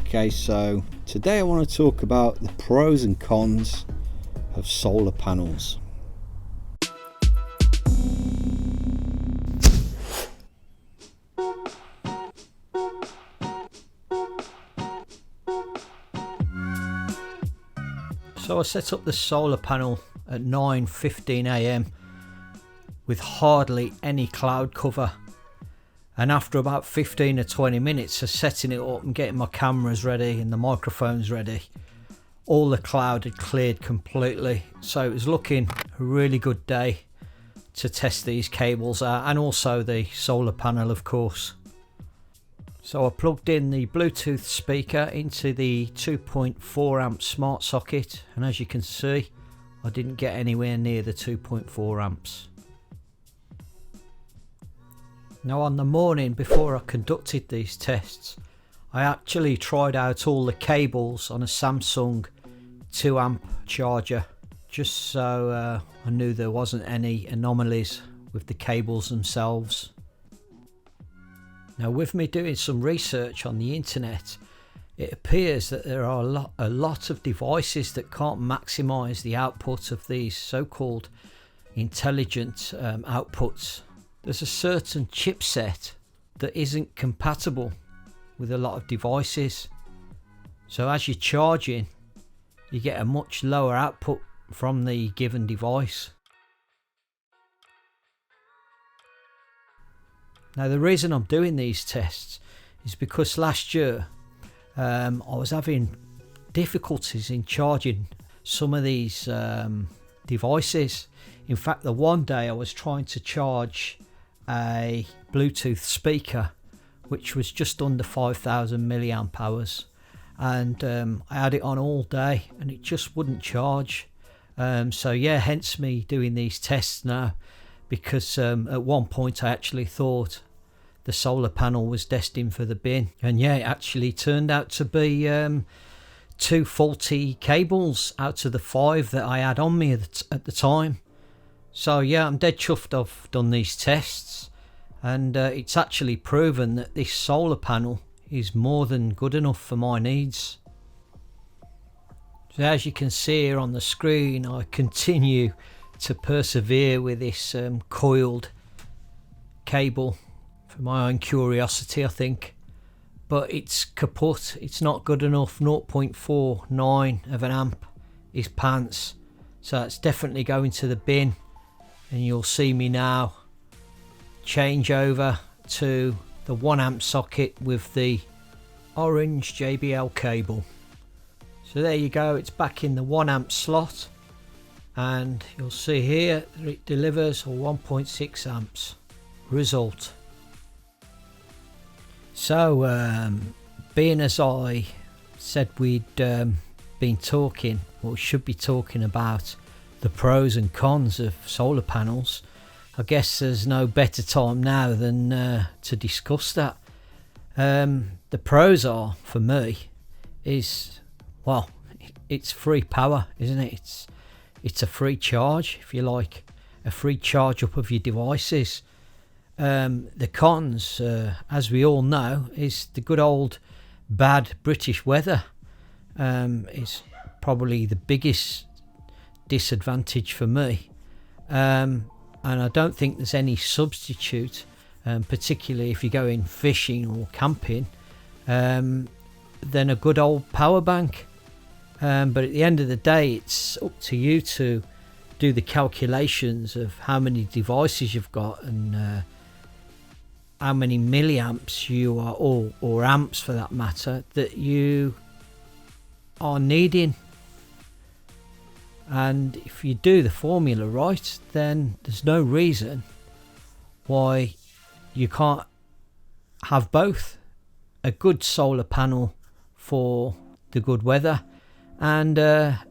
Okay, so today I want to talk about the pros and cons of solar panels. So I set up the solar panel at 9:15 a.m. with hardly any cloud cover, and after about 15 or 20 minutes of setting it up and getting my cameras ready and the microphones ready, all the cloud had cleared completely. So it was looking a really good day to test these cables out, and also the solar panel, of course. So I plugged in the Bluetooth speaker into the 2.4 amp smart socket, and as you can see, I didn't get anywhere near the 2.4 amps. Now, on the morning before I conducted these tests, I actually tried out all the cables on a Samsung 2 amp charger, just so I knew there wasn't any anomalies with the cables themselves. Now, with me doing some research on the internet, it appears that there are a lot of devices that can't maximize the output of these so-called intelligent outputs. There's a certain chipset that isn't compatible with a lot of devices. So as you're charging, you get a much lower output from the given device. Now, the reason I'm doing these tests is because last year I was having difficulties in charging some of these devices. In fact, the one day I was trying to charge a Bluetooth speaker which was just under 5,000 milliamp hours, and I had it on all day and it just wouldn't charge. So yeah, hence me doing these tests now, because at one point I actually thought the solar panel was destined for the bin, and yeah, it actually turned out to be 2 faulty cables out of the 5 that I had on me at the time. So yeah, I'm dead chuffed I've done these tests, and it's actually proven that this solar panel is more than good enough for my needs. So as you can see here on the screen, I continue to persevere with this coiled cable for my own curiosity, I think, but it's kaput. It's not good enough. 0.49 of an amp is pants, so it's definitely going to the bin. And you'll see me now change over to the 1 amp socket with the orange JBL cable. So there you go, it's back in the 1 amp slot, and you'll see here that it delivers a 1.6 amps result. So being as I said we'd been talking, or should be talking about the pros and cons of solar panels, I guess there's no better time now than to discuss that. The pros are, for me, is, well, it's free power, isn't it? It's a free charge, if you like, a free charge up of your devices. The cons, as we all know, is the good old bad British weather. Is probably the biggest disadvantage for me, and I don't think there's any substitute, particularly if you're going fishing or camping, than a good old power bank. But at the end of the day, it's up to you to do the calculations of how many devices you've got and how many milliamps you are, or amps for that matter, that you are needing. And if you do the formula right, then there's no reason why you can't have both: a good solar panel for the good weather and a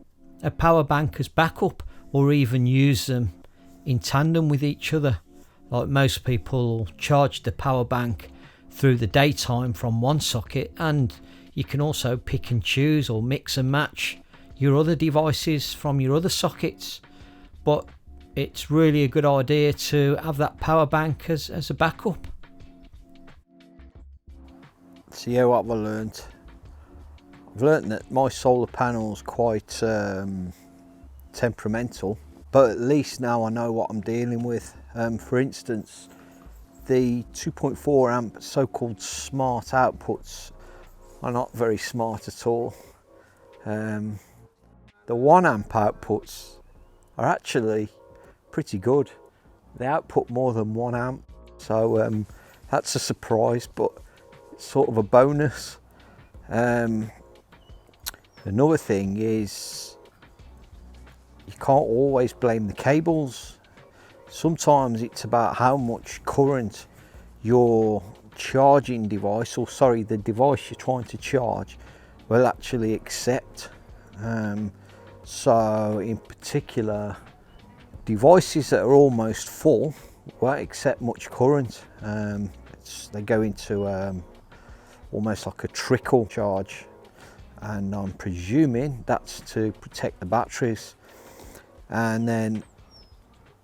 power bank as backup, or even use them in tandem with each other. Like most people charge the power bank through the daytime from one socket, and you can also pick and choose or mix and match your other devices from your other sockets. But it's really a good idea to have that power bank as a backup. So yeah, what have I learned? I've learnt that my solar panel's quite temperamental, but at least now I know what I'm dealing with. For instance, the 2.4 amp so-called smart outputs are not very smart at all. The 1 amp outputs are actually pretty good. They output more than 1 amp, so that's a surprise, but it's sort of a bonus. Another thing is you can't always blame the cables. Sometimes it's about how much current your charging device, or sorry, the device you're trying to charge, will actually accept. So in particular, devices that are almost full won't accept much current. They go into almost like a trickle charge, and I'm presuming that's to protect the batteries. And then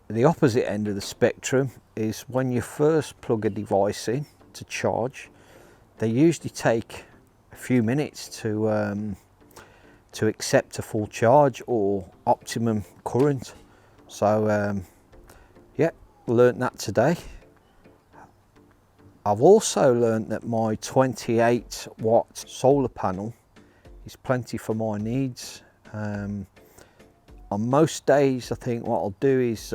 the opposite end of the spectrum is when you first plug a device in to charge, they usually take a few minutes to accept a full charge or optimum current. So yeah, learnt that today. I've also learnt that my 28 watt solar panel is plenty for my needs. On most days, I think what I'll do is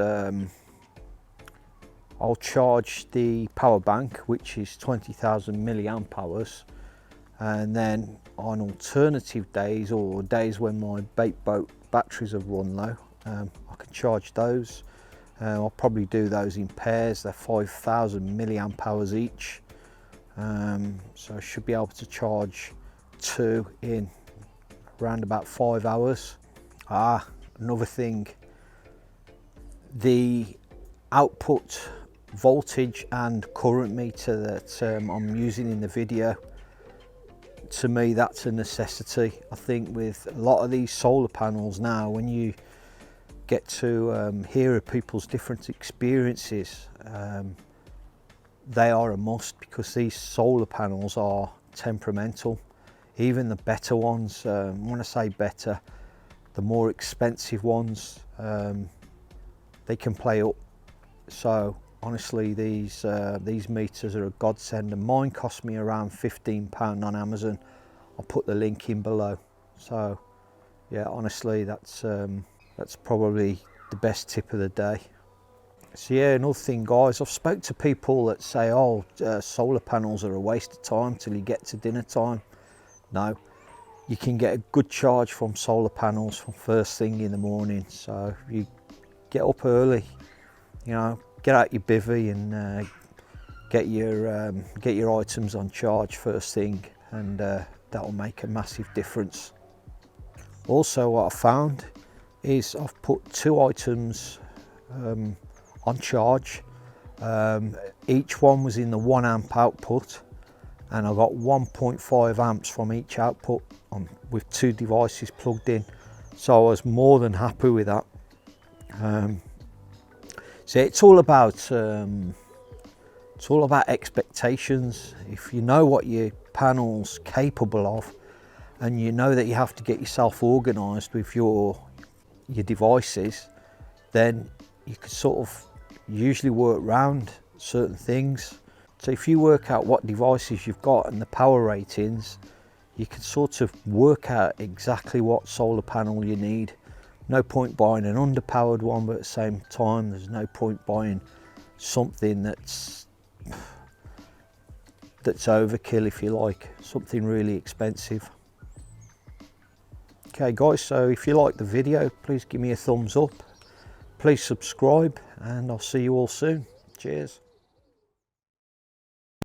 I'll charge the power bank, which is 20,000 milliamp hours, and then on alternative days, or days when my bait boat batteries have run low, I can charge those. I'll probably do those in pairs. They're 5,000 milliamp hours each, so I should be able to charge 2 in around about 5 hours. Another thing, the output voltage and current meter that I'm using in the video, to me that's a necessity. I think with a lot of these solar panels now, when you get to hear of people's different experiences, they are a must, because these solar panels are temperamental. Even the better ones, when I say better, the more expensive ones, they can play up. So honestly, these meters are a godsend, and mine cost me around £15 on Amazon. I'll put the link in below. So yeah, honestly, that's probably the best tip of the day. So yeah, another thing, guys, I've spoke to people that say, oh, solar panels are a waste of time till you get to dinner time. No, you can get a good charge from solar panels from first thing in the morning. So if you get up early, you know, get out your bivvy and get your items on charge first thing, and that'll make a massive difference. Also, what I found is I've put 2 items on charge. Each one was in the 1 amp output, and I got 1.5 amps from each output with 2 devices plugged in. So I was more than happy with that. So it's all about expectations. If you know what your panel's capable of, and you know that you have to get yourself organised with your devices, then you can sort of usually work around certain things. So if you work out what devices you've got and the power ratings, you can sort of work out exactly what solar panel you need. No point buying an underpowered one, but at the same time, there's no point buying something that's overkill, if you like, something really expensive. Okay guys, so if you like the video, please give me a thumbs up, please subscribe, and I'll see you all soon. Cheers.